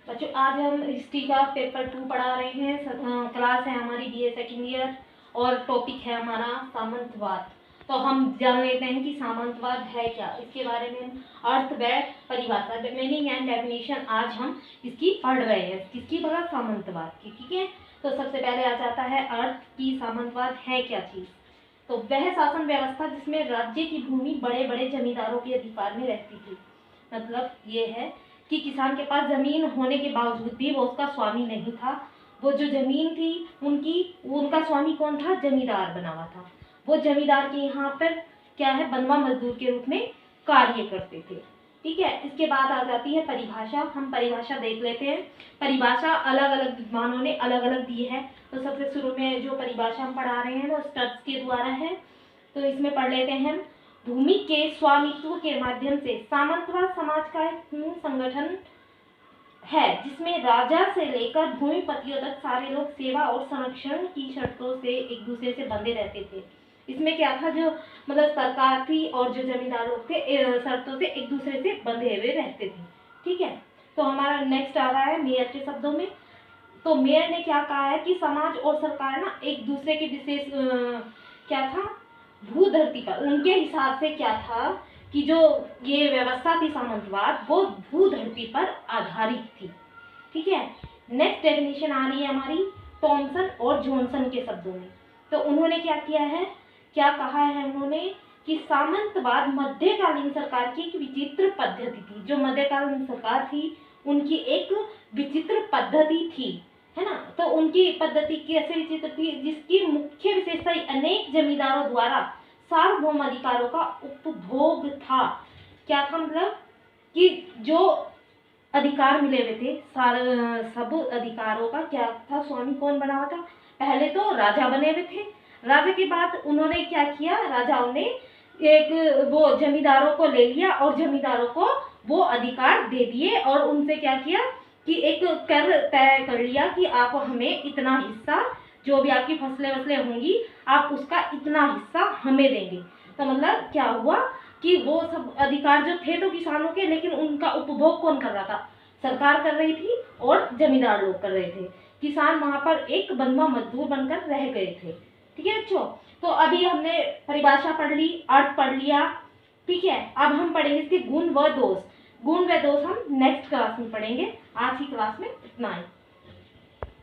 बच्चों आज हम हिस्ट्री का पेपर 2 पढ़ा रहे हैं। क्लास है हमारी BA सेकेंड ईयर और टॉपिक है हमारा सामंतवाद। तो हम जान लेते हैं कि सामंतवाद है क्या, इसके बारे में अर्थ व परिभाषा, मीनिंग एंड डेफिनेशन आज हम इसकी पढ़ रहे हैं। किसकी पढ़ा? सामंतवाद की। ठीक है, तो सबसे पहले आ जाता है अर्थ की सामंतवाद है क्या चीज़। तो वह शासन व्यवस्था जिसमें राज्य की भूमि बड़े बड़े जमींदारों के अधिकार में रहती थी। मतलब ये है कि किसान के पास जमीन होने के बावजूद भी वो उसका स्वामी नहीं था। वो जो जमीन थी उनका स्वामी कौन था? जमींदार बना हुआ था। वो जमींदार के यहाँ पर क्या है, बनवा मजदूर के रूप में कार्य करते थे। ठीक है, इसके बाद आ जाती है परिभाषा। हम परिभाषा देख लेते हैं। परिभाषा अलग अलग विद्वानों ने अलग अलग दी है। तो सबसे शुरू में जो परिभाषा हम पढ़ा रहे हैं वो स्टड्स के द्वारा है। तो इसमें पढ़ लेते हैं। भूमि के स्वामित्व के माध्यम से सामंतवाद समाज का एक संगठन है जिसमें राजा से लेकर भूमिपतियों तक सारे लोग सेवा और संरक्षण की शर्तों से एक दूसरे से बंधे रहते थे। इसमें क्या था, जो मतलब सरकार थी और जो जमींदार लोग थे शर्तों से एक दूसरे से बंधे हुए रहते थे। ठीक है, तो हमारा नेक्स्ट आ रहा है मेयर के शब्दों में। तो मेयर ने क्या कहा है कि समाज और सरकार ना एक दूसरे के विशेष क्या था, भू धरती पर उनके हिसाब से क्या था कि जो ये व्यवस्था थी सामंतवाद, वो भू धरती पर आधारित थी। ठीक है, नेक्स्ट डेफिनेशन आ रही है हमारी थॉमसन और जॉनसन के शब्दों में। तो उन्होंने क्या किया है, क्या कहा है उन्होंने कि सामंतवाद मध्यकालीन सरकार की एक विचित्र पद्धति थी। जो मध्यकालीन सरकार थी उनकी एक विचित्र पद्धति थी, है ना। तो उनकी पद्धति कैसे विचित्र थी? जिसकी मुख्य विशेषता अनेक जमींदारों द्वारा सार्वभौम अधिकारों का उपभोग था। क्या था? मतलब कि जो अधिकार मिले हुए थे सब अधिकारों का क्या था, स्वामी कौन बना हुआ था? पहले तो राजा बने हुए थे। राजा के बाद उन्होंने क्या किया, राजाओं ने एक वो जमींदारों को ले लिया और जमींदारों को वो अधिकार दे दिए और उनसे क्या किया कि एक कर तय कर लिया कि आप हमें इतना हिस्सा, जो भी आपकी फसलें होंगी आप उसका इतना हिस्सा हमें देंगे। तो मतलब क्या हुआ कि वो सब अधिकार जो थे तो किसानों के, लेकिन उनका उपभोग कौन कर रहा था? सरकार कर रही थी और जमींदार लोग कर रहे थे। किसान वहां पर एक बनवा मजदूर बनकर रह गए थे। ठीक है बच्चों, तो अभी हमने परिभाषा पढ़ ली, अर्थ पढ़ लिया। ठीक है, अब हम पढ़ेंगे इसके गुण व दोष। गुण व दोष हम नेक्स्ट क्लास में पढ़ेंगे। आज की क्लास में इतना ही।